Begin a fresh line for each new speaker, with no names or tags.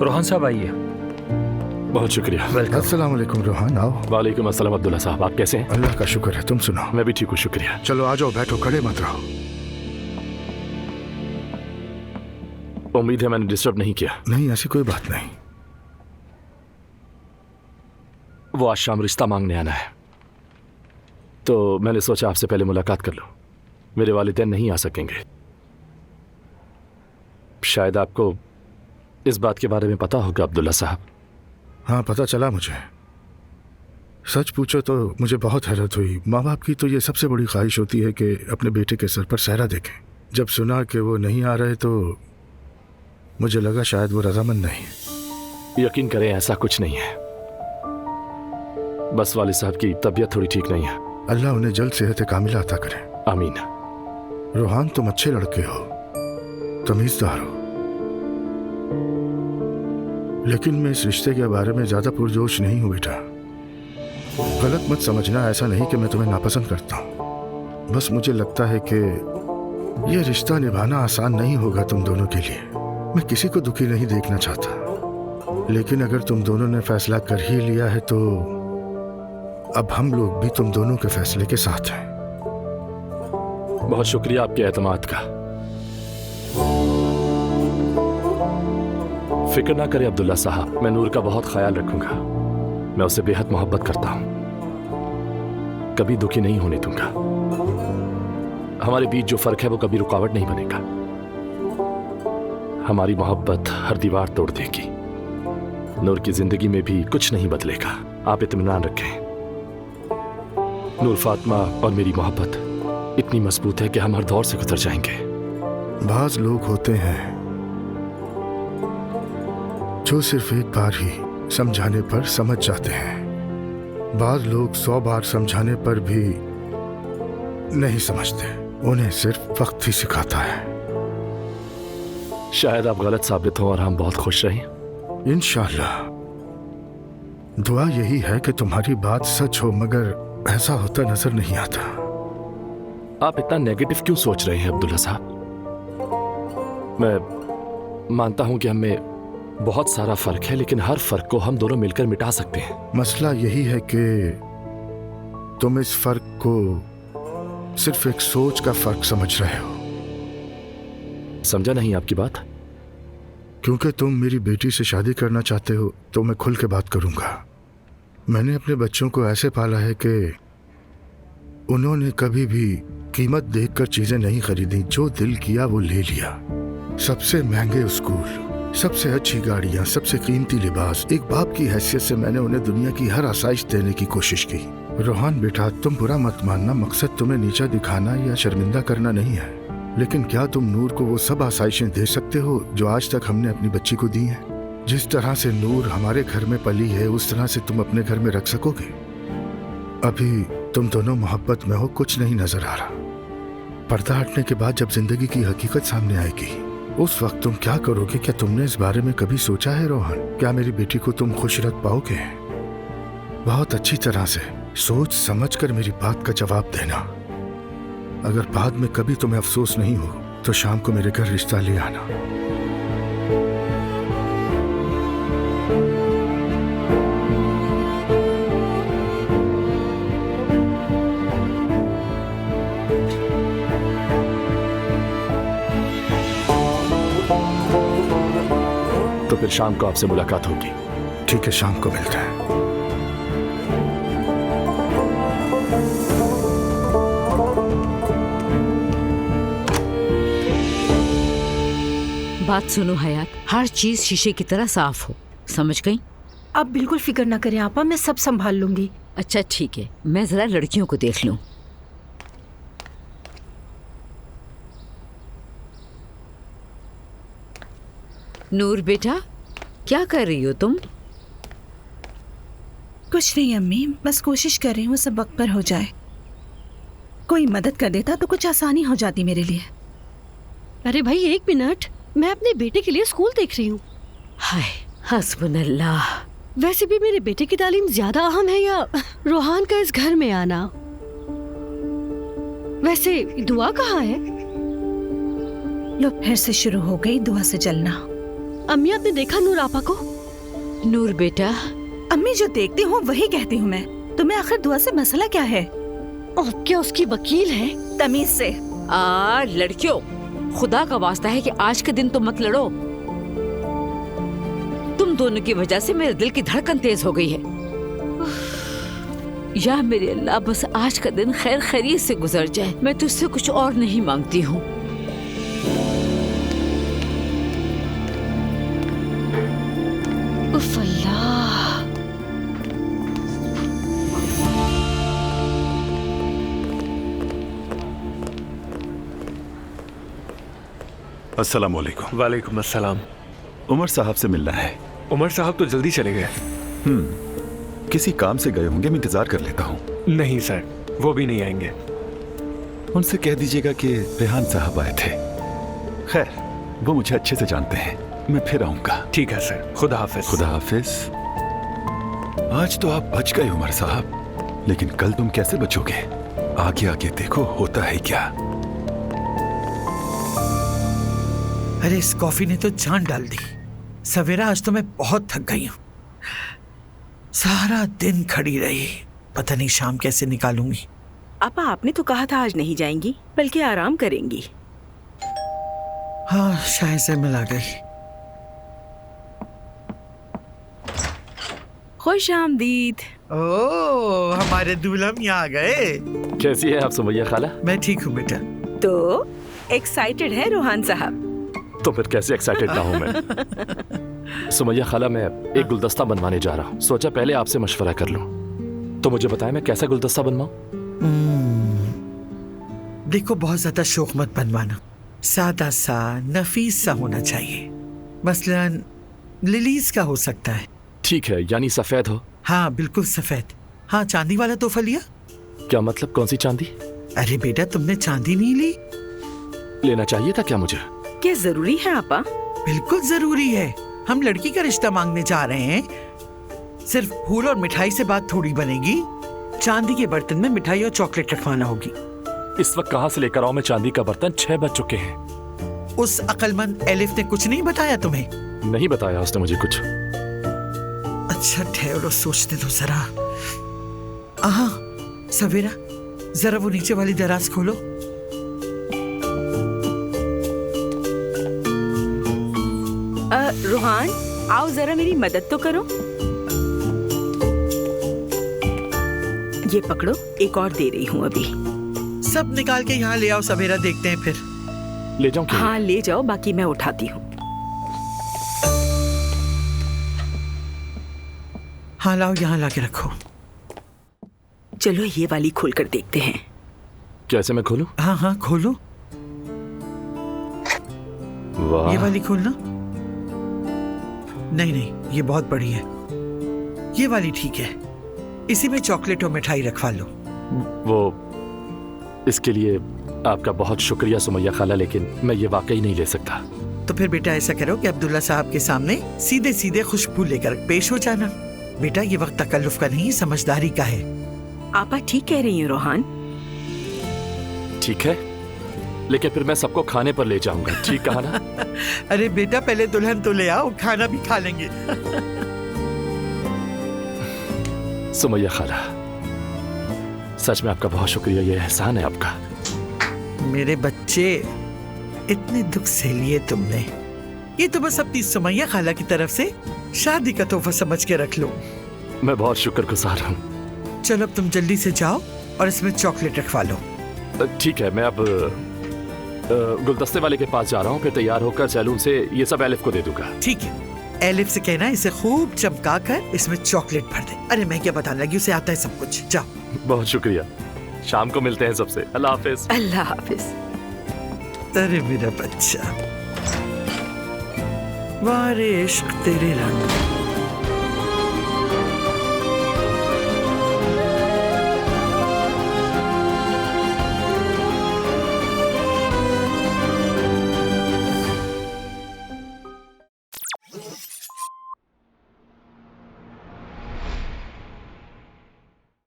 रोहन साहब आइए।
बहुत शुक्रिया।
अस्सलाम वालेकुम रोहन, आओ।
वालेकुम अस्सलाम अब्दुल्ला साहब, आप कैसे हैं?
अल्लाह का शुक्र है, तुम सुनाओ?
मैं भी ठीक हूँ, शुक्रिया।
चलो आ जाओ, बैठो, खड़े मत रहो।
उम्मीद है मैंने डिस्टर्ब नहीं किया।
नहीं, ऐसी कोई बात नहीं।
वो आज शाम रिश्ता मांगने आना है, तो मैंने सोचा आपसे पहले मुलाकात कर लूं। मेरे वालिदैन नहीं आ सकेंगे। शायद आपको इस बात के बारे में पता होगा अब्दुल्ला साहब।
हाँ, पता चला मुझे। सच पूछो तो मुझे बहुत हैरत हुई। माँ बाप की तो ये सबसे बड़ी ख्वाहिश होती है कि अपने बेटे के सर पर सहरा देखें। जब सुना कि वो नहीं आ रहे तो मुझे लगा शायद वो रजामंद नहीं।
यकीन करें, ऐसा कुछ नहीं है। बस वालिद साहब की तबीयत थोड़ी ठीक नहीं है।
अल्लाह उन्हें जल्द सेहत कामिला अता करे।
आमीन।
रोहान, तुम अच्छे लड़के हो, तमीज़दार हो, लेकिन मैं इस रिश्ते के बारे में ज्यादा पुरजोश नहीं हूं बेटा। गलत मत समझना, ऐसा नहीं कि मैं तुम्हें नापसंद करता हूं। बस मुझे लगता है कि यह रिश्ता निभाना आसान नहीं होगा तुम दोनों के लिए। मैं किसी को दुखी नहीं देखना चाहता, लेकिन अगर तुम दोनों ने फैसला कर ही लिया है तो अब हम लोग भी तुम दोनों के फैसले के साथ हैं।
बहुत शुक्रिया आपके एतमाद का। फिक्र ना करें अब्दुल्ला साहब, मैं नूर का बहुत ख्याल रखूंगा। मैं उसे बेहद मोहब्बत करता हूं, कभी दुखी नहीं होने दूंगा। हमारे बीच जो फर्क है वो कभी रुकावट नहीं बनेगा। हमारी मोहब्बत हर दीवार तोड़ देगी। नूर की जिंदगी में भी कुछ नहीं बदलेगा, आप इत्मीनान रखें। नूर, फातिमा और मेरी मोहब्बत इतनी मजबूत है कि हम हर दौर से गुजर जाएंगे।
बाज लोग होते हैं जो सिर्फ एक बार ही समझाने पर समझ जाते हैं। बाज लोग 100 बार समझाने पर भी नहीं समझते। उन्हें सिर्फ वक्त ही सिखाता है।
शायद आप गलत साबित हो और हम बहुत खुश रहें।
इंशाअल्लाह। दुआ यही है कि तुम्हारी बात सच हो, मगर ऐसा होता नजर नहीं आता।
आप इतना नेगेटिव क्यों सोच रहे हैं अब्दुल्ला साहब? मैं मानता हूं कि हमें बहुत सारा फर्क है, लेकिन हर फर्क को हम दोनों मिलकर मिटा सकते हैं।
मसला यही है कि तुम इस फर्क को सिर्फ एक सोच का फर्क समझ रहे हो।
समझा नहीं आपकी बात।
क्योंकि तुम मेरी बेटी से शादी करना चाहते हो तो मैं खुल के बात करूंगा। मैंने अपने बच्चों को ऐसे पाला है कि उन्होंने कभी भी कीमत देखकर चीजें नहीं खरीदी। जो दिल किया वो ले लिया। सबसे महंगे स्कूल, सबसे अच्छी गाड़ियां, सबसे कीमती लिबास। एक बाप की हैसियत से मैंने उन्हें दुनिया की हर आसाइश देने की कोशिश की। रोहान बेटा, तुम बुरा मत मानना, मकसद तुम्हें नीचा दिखाना या शर्मिंदा करना नहीं है। लेकिन क्या तुम नूर को वो सब आसाइशें दे सकते हो जो आज तक हमने अपनी बच्ची को दी हैं? जिस तरह से नूर हमारे घर में पली है, उस तरह से तुम अपने घर में रख सकोगे? अभी तुम दोनों मोहब्बत में हो, कुछ नहीं नजर आ रहा। पर्दा हटने के बाद जब जिंदगी की हकीकत सामने आएगी, उस वक्त तुम क्या करोगे? क्या तुमने इस बारे में कभी सोचा है रोहन? क्या मेरी बेटी को तुम खुश रख पाओगे? बहुत अच्छी तरह से सोच समझ कर मेरी बात का जवाब देना। अगर बाद में कभी तुम्हें अफसोस नहीं हो तो शाम को मेरे घर रिश्ता ले आना।
तो फिर शाम को आपसे मुलाकात होगी।
ठीक है, शाम को मिलते हैं।
बात सुनो हयात, हर चीज शीशे की तरह साफ हो, समझ गई?
आप बिल्कुल फिक्र ना करें आपा, मैं सब संभाल लूंगी।
अच्छा ठीक है, मैं जरा लड़कियों को देख लूं। नूर बेटा, क्या कर रही हो तुम?
कुछ नहीं अम्मी, बस कोशिश कर रही हूँ सब वक्त पर हो जाए। कोई मदद कर देता तो कुछ आसानी हो जाती मेरे लिए।
अरे भाई एक मिनट, मैं अपने बेटे के लिए स्कूल देख रही हूँ।
हाय हस्बुनल्लाह।
वैसे भी मेरे बेटे की तालीम ज्यादा अहम है या रोहान का इस घर में आना? वैसे दुआ कहाँ है?
लो फिर से शुरू हो गई दुआ से जलना।
अम्मी आपने देखा नूर आपा को?
नूर बेटा,
अम्मी जो देखती हूँ वही कहती हूँ मैं। तुम्हें आखिर दुआ से मसला क्या है?
आप क्या उसकी वकील हैं?
तमीज से।
लड़कियों, खुदा का वास्ता है कि आज के दिन तो मत लड़ो। तुम दोनों की वजह से मेरे दिल की धड़कन तेज हो गई है। या मेरे अल्लाह, बस आज का दिन खैर खैरियत से गुजर जाए। मैं तुझसे कुछ और नहीं मांगती हूँ।
उफ अल्लाह।
अस्सलाम वालेकुम।
वालेकुम अस्सलाम।
उमर साहब से मिलना है।
उमर साहब तो जल्दी चले गए।
किसी काम से गए होंगे, मैं इंतजार कर लेता हूँ।
नहीं सर, वो भी नहीं आएंगे।
उनसे कह दीजिएगा कि रेहान साहब आए थे। खैर, वो मुझे अच्छे से जानते हैं। मैं फिर आऊंगा।
ठीक है सर, खुदा हाफिज।
खुदा हाफिज। आज तो आप बच गए उमर साहब, लेकिन कल तुम कैसे बचोगे? आगे आगे देखो होता है क्या।
अरे इस कॉफी ने तो जान डाल दी। सवेरा, आज तो मैं बहुत थक गई हूँ। सारा दिन खड़ी रही, पता नहीं शाम कैसे निकालूंगी।
आपा, आपने तो कहा था आज नहीं जाएंगी, बल्कि आराम करेंगी।
हाँ, शायद से मिल आ गई।
खुश आमदीद।
ओह, हमारे दूल्हा यहाँ आ गए।
कैसी है आप सुमैया खाला?
मैं ठीक हूँ बेटा।
तो एक्साइटेड है रोहान साहब?
तो फिर कैसे एक्साइटेड ना हूं मैं। सुमैया खाला, मैं एक गुलदस्ता बनवाने जा रहा हूँ। सोचा पहले आपसे मशवरा कर लूं। तो मुझे बताएं मैं कैसा गुलदस्ता बनवाऊं?
देखो, बहुत ज्यादा शौक मत बनवाना। सादा सा, नफीस सा होना चाहिए। मसलन लिलीज का हो सकता है।
ठीक है, यानी सफेद हो?
हाँ, बिल्कुल सफेद। हाँ, चांदी वाला तोहफा लिया?
क्या मतलब, कौन सी चांदी?
अरे बेटा, तुमने चांदी नहीं ली?
लेना चाहिए था क्या मुझे?
क्या जरूरी है आपा?
बिल्कुल जरूरी है। हम लड़की का रिश्ता मांगने जा रहे हैं। सिर्फ फूल और मिठाई से बात थोड़ी बनेगी। चांदी के बर्तन में मिठाई और चॉकलेट रखवाना होगी।
इस वक्त कहाँ से लेकर आऊं मैं चांदी का बर्तन? 6 बज चुके हैं।
उस अक्लमंद एलिफ ने कुछ नहीं बताया तुम्हें?
नहीं बताया उसने मुझे कुछ।
अच्छा ठहरो, सोचने दो जरा। आहा, सवेरा, जरा वो नीचे वाली दराज खोलो।
रोहान, आओ जरा मेरी मदद तो करो। ये पकड़ो, एक और दे रही हूँ अभी।
सब निकाल के यहाँ ले आओ सवेरा, देखते हैं फिर।
ले जाऊं क्या?
हाँ ले जाओ, बाकी मैं उठाती हूँ।
हाँ लाओ, यहाँ ला के रखो।
चलो ये वाली खोल कर देखते हैं।
कैसे मैं खोलूं?
हाँ हाँ खोलो।
वाह,
ये वाली खोलना। नहीं नहीं, ये बहुत बड़ी है। ये वाली ठीक है। इसी में चॉकलेट और मिठाई रखवा लो।
वो इसके लिए आपका बहुत शुक्रिया सुमैया खाला, लेकिन मैं ये वाकई नहीं ले सकता।
तो फिर बेटा ऐसा करो कि अब्दुल्ला साहब के सामने सीधे सीधे खुशबू लेकर पेश हो जाना। बेटा ये वक्त तकल्लुफ का नहीं, समझदारी का है।
आपा ठीक कह रही हैं रोहान।
ठीक है, लेकिन फिर मैं सबको खाने पर ले जाऊंगा। ठीक कहा ना?
अरे बेटा पहले दुल्हन तो ले आओ, खाना भी खा लेंगे।
सुमैया खाला, सच में आपका बहुत शुक्रिया, ये एहसान है आपका।
मेरे बच्चे, इतने दुख से लिए तुमने। ये तो बस अपनी सुमैया खाला की तरफ से शादी का तोहफा समझ के रख लो।
मैं बहुत शुक्रगुजार हूँ।
चलो अब तुम जल्दी से जाओ और इसमें चॉकलेट रखवा लो।
ठीक है, मैं अब गुलदस्ते वाले के पास जा रहा हूँ, फिर तैयार होकर सैलून से ये सब एलिफ को दे दूंगा।
ठीक है, एलिफ से कहना इसे खूब चमका कर इसमें चॉकलेट भर दे। अरे मैं क्या बताने लगी, उसे आता है सब कुछ। जाओ।
बहुत शुक्रिया, शाम को मिलते हैं सबसे। अल्लाह हाफिज।
अल्लाह हाफिज।
अरे मेरा बच्चा, वारे इश्क तेरे रंग।